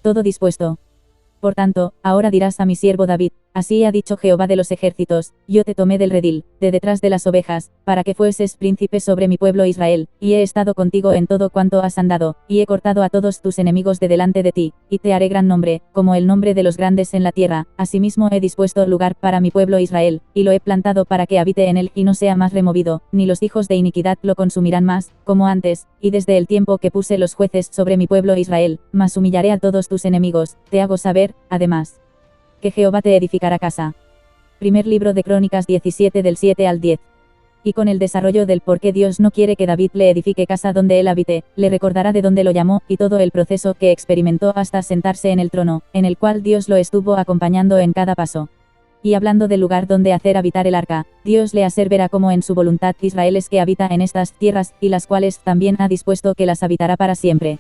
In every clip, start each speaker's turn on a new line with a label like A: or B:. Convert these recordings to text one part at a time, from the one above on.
A: todo dispuesto. Por tanto, ahora dirás a mi siervo David, así ha dicho Jehová de los ejércitos, yo te tomé del redil, de detrás de las ovejas, para que fueses príncipe sobre mi pueblo Israel, y he estado contigo en todo cuanto has andado, y he cortado a todos tus enemigos de delante de ti, y te haré gran nombre, como el nombre de los grandes en la tierra, asimismo he dispuesto lugar para mi pueblo Israel, y lo he plantado para que habite en él y no sea más removido, ni los hijos de iniquidad lo consumirán más, como antes, y desde el tiempo que puse los jueces sobre mi pueblo Israel, mas humillaré a todos tus enemigos, te hago saber, además, que Jehová te edificará casa. Primer libro de Crónicas 17 del 7 al 10. Y con el desarrollo del por qué Dios no quiere que David le edifique casa donde él habite, le recordará de dónde lo llamó, y todo el proceso que experimentó hasta sentarse en el trono, en el cual Dios lo estuvo acompañando en cada paso. Y hablando del lugar donde hacer habitar el arca, Dios le hace ver como en su voluntad Israel es que habita en estas tierras, y las cuales también ha dispuesto que las habitará para siempre.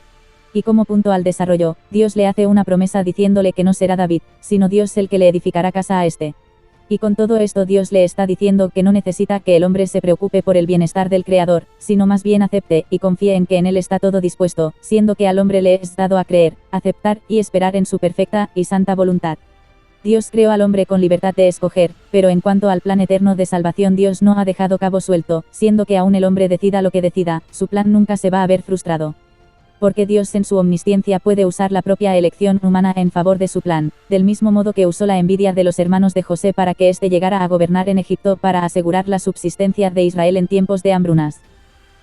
A: Y como punto al desarrollo, Dios le hace una promesa diciéndole que no será David, sino Dios el que le edificará casa a este. Y con todo esto Dios le está diciendo que no necesita que el hombre se preocupe por el bienestar del Creador, sino más bien acepte y confíe en que en él está todo dispuesto, siendo que al hombre le es dado a creer, aceptar y esperar en su perfecta y santa voluntad. Dios creó al hombre con libertad de escoger, pero en cuanto al plan eterno de salvación Dios no ha dejado cabo suelto, siendo que aún el hombre decida lo que decida, su plan nunca se va a ver frustrado. Porque Dios en su omnisciencia puede usar la propia elección humana en favor de su plan, del mismo modo que usó la envidia de los hermanos de José para que éste llegara a gobernar en Egipto para asegurar la subsistencia de Israel en tiempos de hambrunas.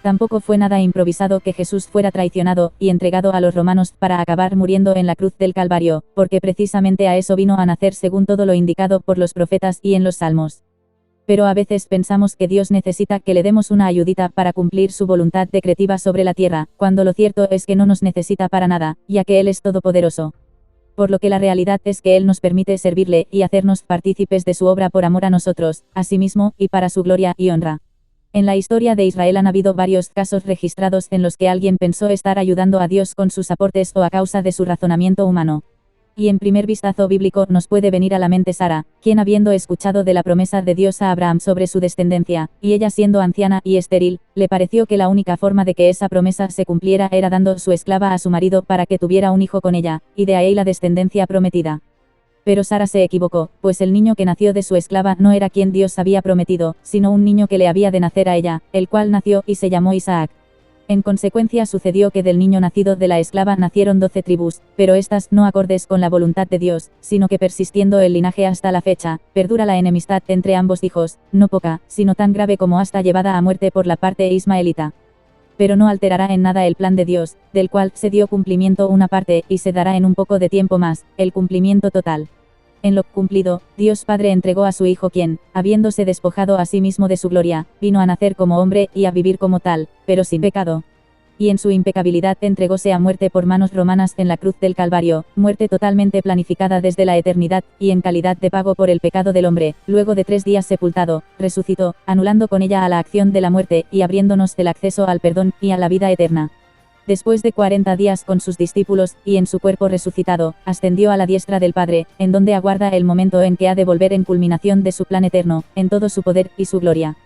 A: Tampoco fue nada improvisado que Jesús fuera traicionado y entregado a los romanos para acabar muriendo en la cruz del Calvario, porque precisamente a eso vino a nacer según todo lo indicado por los profetas y en los salmos. Pero a veces pensamos que Dios necesita que le demos una ayudita para cumplir su voluntad decretiva sobre la tierra, cuando lo cierto es que no nos necesita para nada, ya que Él es todopoderoso. Por lo que la realidad es que Él nos permite servirle y hacernos partícipes de su obra por amor a nosotros, a sí mismo, y para su gloria y honra. En la historia de Israel han habido varios casos registrados en los que alguien pensó estar ayudando a Dios con sus aportes o a causa de su razonamiento humano. Y en primer vistazo bíblico nos puede venir a la mente Sara, quien habiendo escuchado de la promesa de Dios a Abraham sobre su descendencia, y ella siendo anciana y estéril, le pareció que la única forma de que esa promesa se cumpliera era dando su esclava a su marido para que tuviera un hijo con ella, y de ahí la descendencia prometida. Pero Sara se equivocó, pues el niño que nació de su esclava no era quien Dios había prometido, sino un niño que le había de nacer a ella, el cual nació y se llamó Isaac. En consecuencia sucedió que del niño nacido de la esclava nacieron 12 tribus, pero estas no acordes con la voluntad de Dios, sino que persistiendo el linaje hasta la fecha, perdura la enemistad entre ambos hijos, no poca, sino tan grave como hasta llevada a muerte por la parte ismaelita. Pero no alterará en nada el plan de Dios, del cual se dio cumplimiento una parte, y se dará en un poco de tiempo más, el cumplimiento total. En lo cumplido, Dios Padre entregó a su Hijo quien, habiéndose despojado a sí mismo de su gloria, vino a nacer como hombre y a vivir como tal, pero sin pecado. Y en su impecabilidad entregóse a muerte por manos romanas en la cruz del Calvario, muerte totalmente planificada desde la eternidad, y en calidad de pago por el pecado del hombre, luego de 3 días sepultado, resucitó, anulando con ella a la acción de la muerte y abriéndonos el acceso al perdón y a la vida eterna. Después de 40 días con sus discípulos, y en su cuerpo resucitado, ascendió a la diestra del Padre, en donde aguarda el momento en que ha de volver en culminación de su plan eterno, en todo su poder y su gloria.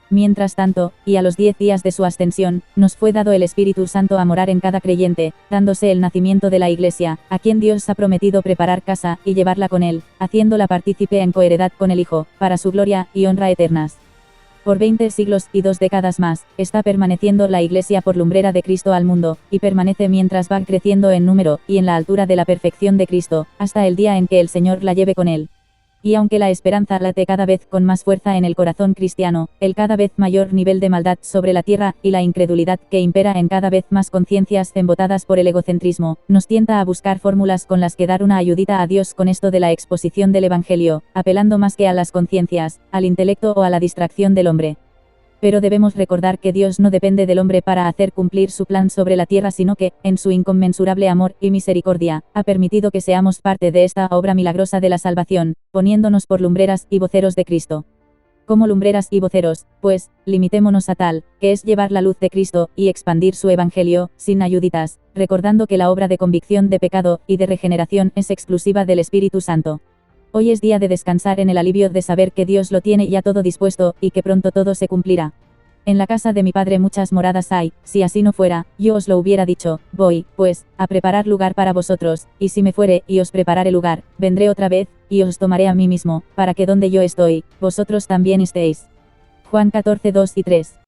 A: Mientras tanto, y a los 10 días de su ascensión, nos fue dado el Espíritu Santo a morar en cada creyente, dándose el nacimiento de la Iglesia, a quien Dios ha prometido preparar casa, y llevarla con Él, haciéndola partícipe en coheredad con el Hijo, para su gloria y honra eternas. Por 20 siglos y 2 décadas más, está permaneciendo la Iglesia por lumbrera de Cristo al mundo, y permanece mientras va creciendo en número, y en la altura de la perfección de Cristo, hasta el día en que el Señor la lleve con Él. Y aunque la esperanza late cada vez con más fuerza en el corazón cristiano, el cada vez mayor nivel de maldad sobre la tierra y la incredulidad que impera en cada vez más conciencias embotadas por el egocentrismo, nos tienta a buscar fórmulas con las que dar una ayudita a Dios con esto de la exposición del Evangelio, apelando más que a las conciencias, al intelecto o a la distracción del hombre. Pero debemos recordar que Dios no depende del hombre para hacer cumplir su plan sobre la tierra, sino que, en su inconmensurable amor y misericordia, ha permitido que seamos parte de esta obra milagrosa de la salvación, poniéndonos por lumbreras y voceros de Cristo. Como lumbreras y voceros, pues, limitémonos a tal, que es llevar la luz de Cristo, y expandir su Evangelio, sin ayuditas, recordando que la obra de convicción de pecado y de regeneración es exclusiva del Espíritu Santo. Hoy es día de descansar en el alivio de saber que Dios lo tiene ya todo dispuesto, y que pronto todo se cumplirá. En la casa de mi padre muchas moradas hay, si así no fuera, yo os lo hubiera dicho. Voy, pues, a preparar lugar para vosotros, y si me fuere, y os preparare lugar, vendré otra vez, y os tomaré a mí mismo, para que donde yo estoy, vosotros también estéis. Juan 14:2 y 3.